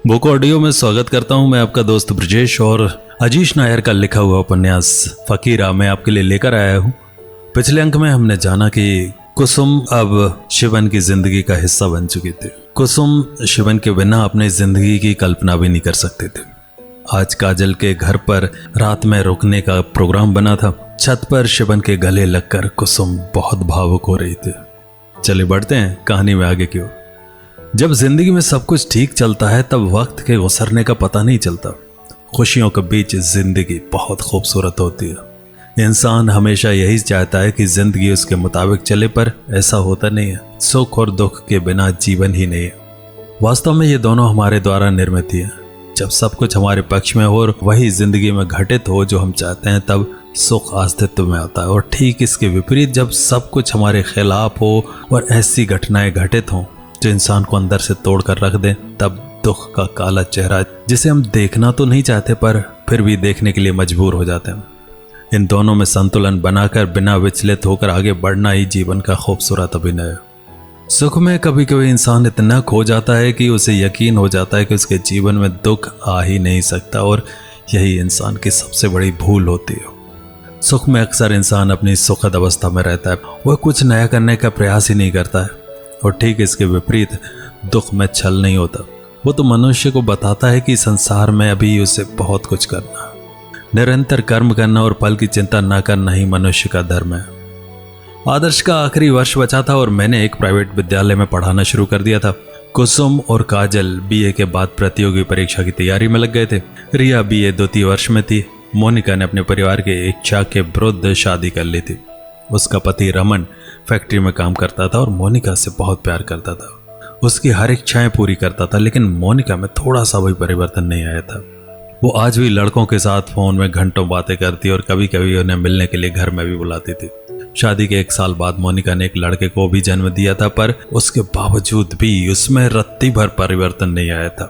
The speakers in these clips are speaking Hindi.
बुक ऑडियो में स्वागत करता हूं मैं आपका दोस्त ब्रजेश और अजीश नायर का लिखा हुआ उपन्यास फकीरा मैं आपके लिए लेकर आया हूं। पिछले अंक में हमने जाना कि कुसुम अब शिवन की जिंदगी का हिस्सा बन चुकी थी। कुसुम शिवन के बिना अपनी जिंदगी की कल्पना भी नहीं कर सकते थे। आज काजल के घर पर रात में रुकने का प्रोग्राम बना था। छत पर शिवन के गले लगकर कुसुम बहुत भावुक हो रही थी। चलिए बढ़ते हैं कहानी में आगे की ओर। जब जिंदगी में सब कुछ ठीक चलता है तब वक्त के गुजरने का पता नहीं चलता। खुशियों के बीच जिंदगी बहुत खूबसूरत होती है। इंसान हमेशा यही चाहता है कि जिंदगी उसके मुताबिक चले, पर ऐसा होता नहीं है। सुख और दुख के बिना जीवन ही नहीं है। वास्तव में ये दोनों हमारे द्वारा निर्मित ही है। जब सब कुछ हमारे पक्ष में हो और वही जिंदगी में घटित हो जो हम चाहते हैं, तब सुख अस्तित्व में आता है। और ठीक इसके विपरीत जब सब कुछ हमारे खिलाफ हो और ऐसी घटनाएं घटित हों जो इंसान को अंदर से तोड़ कर रख दे, तब दुख का काला चेहरा जिसे हम देखना तो नहीं चाहते पर फिर भी देखने के लिए मजबूर हो जाते हैं। इन दोनों में संतुलन बनाकर बिना विचलित होकर आगे बढ़ना ही जीवन का खूबसूरत अभिनय है। सुख में कभी कभी इंसान इतना खो जाता है कि उसे यकीन हो जाता है कि उसके जीवन में दुख आ ही नहीं सकता, और यही इंसान की सबसे बड़ी भूल होती है। सुख में अक्सर इंसान अपनी सुखद अवस्था में रहता है, वह कुछ नया करने का प्रयास ही नहीं करता है। और ठीक इसके विपरीत दुख में छल नहीं होता। वो तो मनुष्य को बताता है कि संसार में अभी उसे बहुत कुछ करना है। निरंतर कर्म करना और फल की चिंता न करना ही मनुष्य का धर्म है। आदर्श का आखिरी वर्ष बचा था और मैंने एक प्राइवेट विद्यालय में पढ़ाना शुरू कर दिया था। कुसुम और काजल बीए के बाद प्रतियोगी परीक्षा की तैयारी में लग गए थे। रिया बीए द्वितीय वर्ष में थी। मोनिका ने अपने परिवार की इच्छा के विरुद्ध शादी कर ली थी। उसका पति रमन फैक्ट्री में काम करता था और मोनिका से बहुत प्यार करता था। उसकी हर इच्छाएं पूरी करता था, लेकिन मोनिका में थोड़ा सा भी परिवर्तन नहीं आया था। वो आज भी लड़कों के साथ फोन में घंटों बातें करती और कभी कभी उन्हें मिलने के लिए घर में भी बुलाती थी। शादी के 1 साल बाद मोनिका ने एक लड़के को भी जन्म दिया था, पर उसके बावजूद भी उसमें रत्ती भर परिवर्तन नहीं आया था।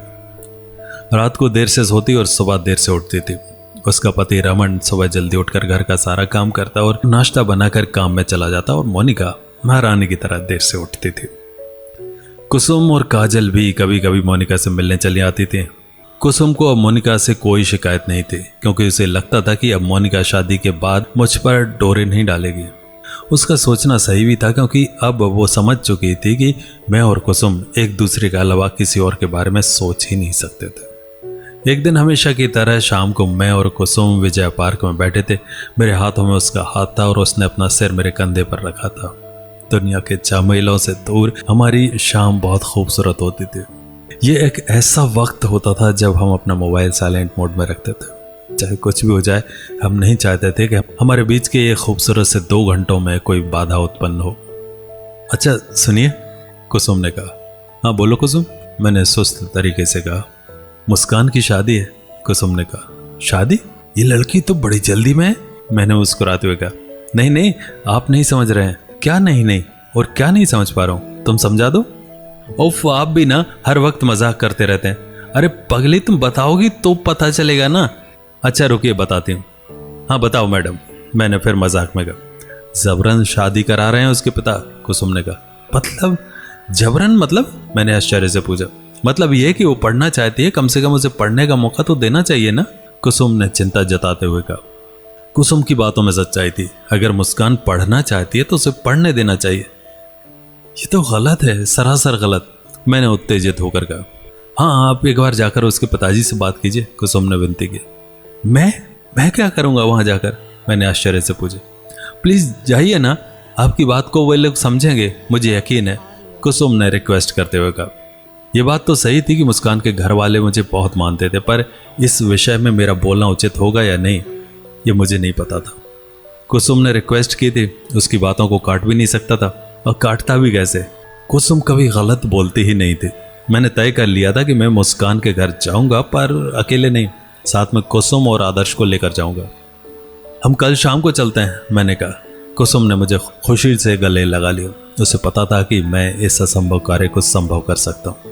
रात को देर से सोती और सुबह देर से उठती थी। उसका पति रमन सुबह जल्दी उठकर घर का सारा काम करता और नाश्ता बनाकर काम में चला जाता, और मोनिका महारानी की तरह देर से उठती थी। कुसुम और काजल भी कभी कभी मोनिका से मिलने चली आती थी। कुसुम को अब मोनिका से कोई शिकायत नहीं थी, क्योंकि उसे लगता था कि अब मोनिका शादी के बाद मुझ पर डोरे नहीं डालेगी। उसका सोचना सही भी था, क्योंकि अब वो समझ चुकी थी कि मैं और कुसुम एक दूसरे के अलावा किसी और के बारे में सोच ही नहीं सकते थे। एक दिन हमेशा की तरह शाम को मैं और कुसुम विजय पार्क में बैठे थे। मेरे हाथों में उसका हाथ था और उसने अपना सिर मेरे कंधे पर रखा था। दुनिया के झमेलों से दूर हमारी शाम बहुत खूबसूरत होती थी। ये एक ऐसा वक्त होता था जब हम अपना मोबाइल साइलेंट मोड में रखते थे। चाहे कुछ भी हो जाए, हम नहीं चाहते थे कि हमारे बीच के ये खूबसूरत से 2 घंटों में कोई बाधा उत्पन्न हो। अच्छा सुनिए, कुसुम ने कहा। हाँ बोलो कुसुम, मैंने सुस्त तरीके से कहा। मुस्कान की शादी है, कुसुम ने कहा। शादी? ये लड़की तो बड़ी जल्दी में है, मैंने मुस्कुराते हुए कहा। नहीं नहीं, आप नहीं समझ रहे हैं। क्या नहीं नहीं, और क्या नहीं समझ पा रहा हूं, तुम समझा दो। उफ, आप भी ना हर वक्त मजाक करते रहते हैं। अरे पगली, तुम बताओगी तो पता चलेगा ना। अच्छा रुकिए बताती हूँ। हाँ बताओ मैडम, मैंने फिर मजाक में कहा। जबरन शादी करा रहे हैं उसके पिता, कुसुम ने कहा। मतलब जबरन मतलब? मैंने आश्चर्य से पूछा। मतलब यह कि वो पढ़ना चाहती है, कम से कम उसे पढ़ने का मौका तो देना चाहिए ना, कुसुम ने चिंता जताते हुए कहा। कुसुम की बातों में सच्चाई थी। अगर मुस्कान पढ़ना चाहती है तो उसे पढ़ने देना चाहिए। ये तो गलत है, सरासर गलत, मैंने उत्तेजित होकर कहा। हाँ आप एक बार जाकर उसके पिताजी से बात कीजिए, कुसुम ने विनती की। मैं क्या करूंगा वहां जाकर, मैंने आश्चर्य से पूछा। प्लीज जाइए ना, आपकी बात को वे लोग समझेंगे, मुझे यकीन है, कुसुम ने रिक्वेस्ट करते हुए कहा। यह बात तो सही थी कि मुस्कान के घर वाले मुझे बहुत मानते थे, पर इस विषय में मेरा बोलना उचित होगा या नहीं, ये मुझे नहीं पता था। कुसुम ने रिक्वेस्ट की थी, उसकी बातों को काट भी नहीं सकता था, और काटता भी कैसे। कुसुम कभी गलत बोलती ही नहीं थी। मैंने तय कर लिया था कि मैं मुस्कान के घर जाऊंगा, पर अकेले नहीं, साथ में कुसुम और आदर्श को लेकर जाऊंगा। हम कल शाम को चलते हैं, मैंने कहा। कुसुम ने मुझे खुशी से गले लगा लिया। उसे पता था कि मैं इस असंभव कार्य को संभव कर सकता हूँ।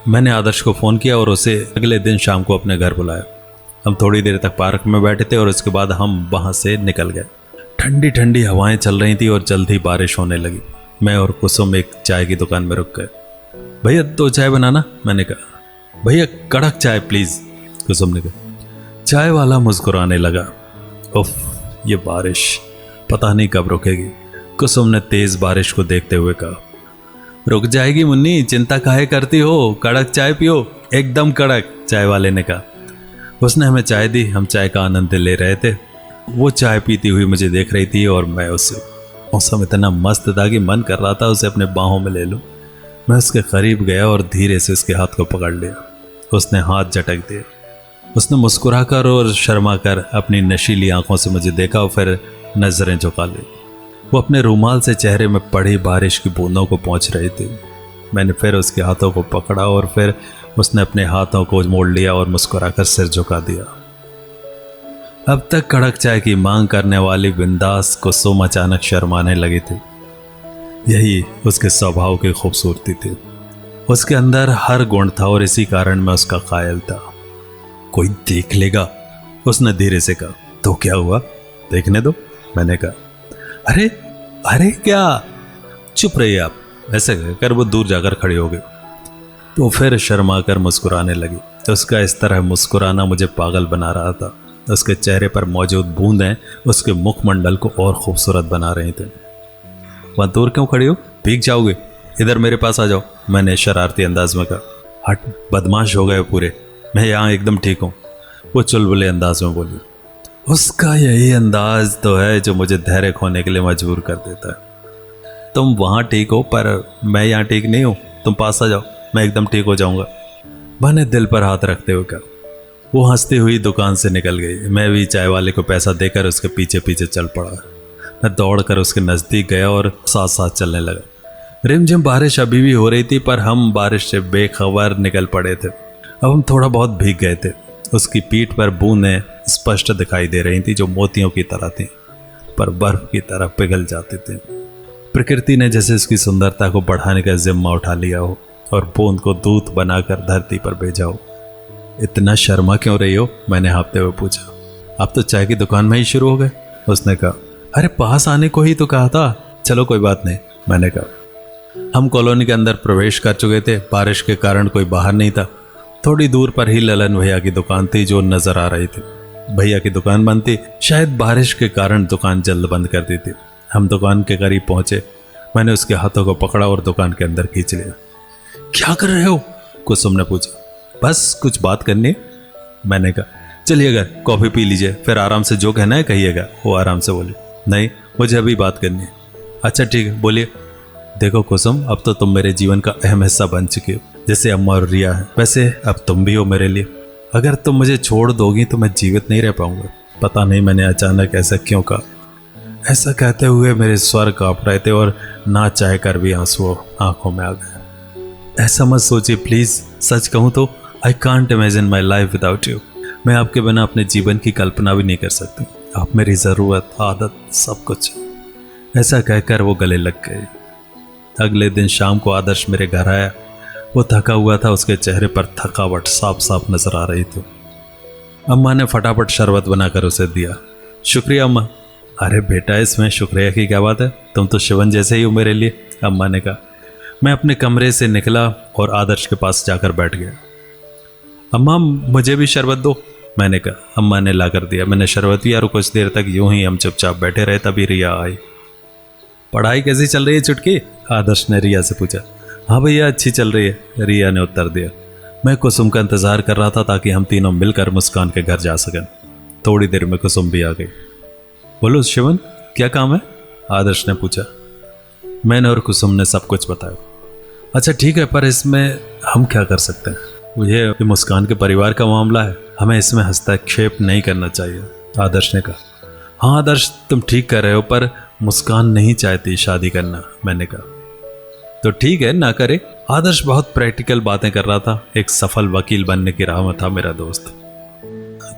मैंने आदर्श को फ़ोन किया और उसे अगले दिन शाम को अपने घर बुलाया। हम थोड़ी देर तक पार्क में बैठे थे और उसके बाद हम वहाँ से निकल गए। ठंडी ठंडी हवाएं चल रही थी और जल्द ही बारिश होने लगी। मैं और कुसुम एक चाय की दुकान में रुक गए। भैया 2 चाय बनाना, मैंने कहा। भैया कड़क चाय प्लीज, कुसुम ने कहा। चाय वाला मुस्कुराने लगा। उफ, ये बारिश पता नहीं कब रुकेगी, कुसुम ने तेज बारिश को देखते हुए कहा। रुक जाएगी मुन्नी, चिंता काहे करती हो, कड़क चाय पियो, एकदम कड़क, चाय वाले ने कहा। उसने हमें चाय दी, हम चाय का आनंद ले रहे थे। वो चाय पीती हुई मुझे देख रही थी और मैं उससे, मौसम इतना मस्त था कि मन कर रहा था उसे अपने बाहों में ले लूं। मैं उसके करीब गया और धीरे से उसके हाथ को पकड़ लिया। उसने हाथ झटक दिया। उसने मुस्कुराकर और शर्माकर अपनी नशीली आंखों से मुझे देखा और फिर नजरें झुका ली। वो अपने रुमाल से चेहरे में पड़ी बारिश की बूंदों को पोंछ रही थी। मैंने फिर उसके हाथों को पकड़ा और फिर उसने अपने हाथों को मोड़ लिया और मुस्कुराकर सिर झुका दिया। अब तक कड़क चाय की मांग करने वाली बिंदास कुसुम अचानक शर्माने लगी थी। यही उसके स्वभाव की खूबसूरती थी। उसके अंदर हर गुण था और इसी कारण मैं उसका कायल था। कोई देख लेगा, उसने धीरे से कहा। तो क्या हुआ, देखने दो, मैंने कहा। अरे अरे क्या, चुप रहिए आप, ऐसे कहकर वो दूर जाकर खड़ी हो गई। तो फिर शर्मा कर मुस्कुराने लगी। उसका इस तरह मुस्कुराना मुझे पागल बना रहा था। उसके चेहरे पर मौजूद बूंदें उसके मुखमंडल को और खूबसूरत बना रही थी। वहां दूर क्यों खड़ी हो, भीग जाओगे, इधर मेरे पास आ जाओ, मैंने शरारती अंदाज में कहा। हट, बदमाश हो गए पूरे, मैं यहाँ एकदम ठीक हूँ, वो चुलबुले अंदाज में बोली। उसका यही अंदाज तो है जो मुझे धैर्य खोने के लिए मजबूर कर देता है। तुम वहाँ ठीक हो पर मैं यहाँ ठीक नहीं हूँ, तुम पास आ जाओ, मैं एकदम ठीक हो जाऊँगा, मैंने दिल पर हाथ रखते हुए कहा। वो हंसती हुई दुकान से निकल गई। मैं भी चाय वाले को पैसा देकर उसके पीछे पीछे चल पड़ा। मैं दौड़कर उसके नज़दीक गया और साथ साथ चलने लगा। रिमझिम बारिश अभी भी हो रही थी पर हम बारिश से बेखबर निकल पड़े थे। अब हम थोड़ा बहुत भीग गए थे। उसकी पीठ पर बूंदें स्पष्ट दिखाई दे रही थी जो मोतियों की तरह थी पर बर्फ की तरह पिघल जाती थी। प्रकृति ने जैसे उसकी सुंदरता को बढ़ाने का जिम्मा उठा लिया हो और बूंद को दूत बनाकर धरती पर भेजा हो। इतना शर्मा क्यों रही हो, मैंने हाँफते हुए पूछा। आप तो चाय की दुकान में ही शुरू हो गए, उसने कहा। अरे पास आने को ही तो कहा था, चलो कोई बात नहीं, मैंने कहा। हम कॉलोनी के अंदर प्रवेश कर चुके थे। बारिश के कारण कोई बाहर नहीं था। थोड़ी दूर पर ही ललन भैया की दुकान थी जो नजर आ रही थी। भैया की दुकान बंद थी, शायद बारिश के कारण दुकान जल्द बंद कर दी थी। हम दुकान के करीब पहुंचे। मैंने उसके हाथों को पकड़ा और दुकान के अंदर खींच लिया। क्या कर रहे हो, कुसुम ने पूछा। बस कुछ बात करनी है, मैंने कहा। चलिए घर कॉफ़ी पी लीजिए, फिर आराम से जो कहना है कहिएगा, वो आराम से बोली। नहीं, मुझे अभी बात करनी है। अच्छा ठीक है, बोलिए। देखो कुसुम, अब तो तुम मेरे जीवन का अहम हिस्सा बन चुकी हो, जैसे अम्मा और रिया है, वैसे अब तुम भी हो मेरे लिए। अगर तुम मुझे छोड़ दोगी तो मैं जीवित नहीं रह पाऊंगा। पता नहीं मैंने अचानक ऐसा क्यों कहा। ऐसा कहते हुए मेरे स्वर कांप रहे थे और ना चाह कर भी आंसू आंखों में आ गए। ऐसा मत सोचिए प्लीज, सच कहूँ तो I can't imagine my life without you. मैं आपके बिना अपने जीवन की कल्पना भी नहीं कर सकती। आप मेरी ज़रूरत, आदत, सब कुछ। ऐसा कहकर वो गले लग गए। अगले दिन शाम को आदर्श मेरे घर आया। वो थका हुआ था, उसके चेहरे पर थकावट साफ साफ नजर आ रही थी। अम्मा ने फटाफट शरबत बनाकर उसे दिया। शुक्रिया अम्मा। अरे बेटा, इसमें शुक्रिया की क्या बात है, तुम तो शिवन जैसे ही हो मेरे लिए, अम्मा ने कहा। मैं अपने कमरे से निकला और आदर्श के पास जाकर बैठ गया। अम्मा मुझे भी शरबत दो, मैंने कहा। अम्मा ने ला कर दिया। मैंने शरबत पिया और कुछ देर तक यूं ही हम चुपचाप बैठे रहे। तभी रिया आई। पढ़ाई कैसी चल रही है चुटकी, आदर्श ने रिया से पूछा। हाँ भैया, अच्छी चल रही है, रिया ने उत्तर दिया। मैं कुसुम का इंतजार कर रहा था ताकि हम तीनों मिलकर मुस्कान के घर जा सकें। थोड़ी देर में कुसुम भी आ गई। बोलो शिवन, क्या काम है, आदर्श ने पूछा। मैंने और कुसुम ने सब कुछ बताया। अच्छा ठीक है, पर इसमें हम क्या कर सकते हैं, ये मुस्कान के परिवार का मामला है, हमें इसमें हस्तक्षेप नहीं करना चाहिए, आदर्श ने कहा। हाँ आदर्श, तुम ठीक कर रहे हो, पर मुस्कान नहीं चाहती शादी करना, मैंने कहा। तो ठीक है, ना करे। आदर्श बहुत प्रैक्टिकल बातें कर रहा था। एक सफल वकील बनने की राह में था मेरा दोस्त।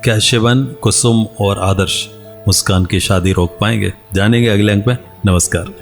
क्या शिवन, कुसुम और आदर्श मुस्कान की शादी रोक पाएंगे? जानेंगे अगले अंक में। नमस्कार।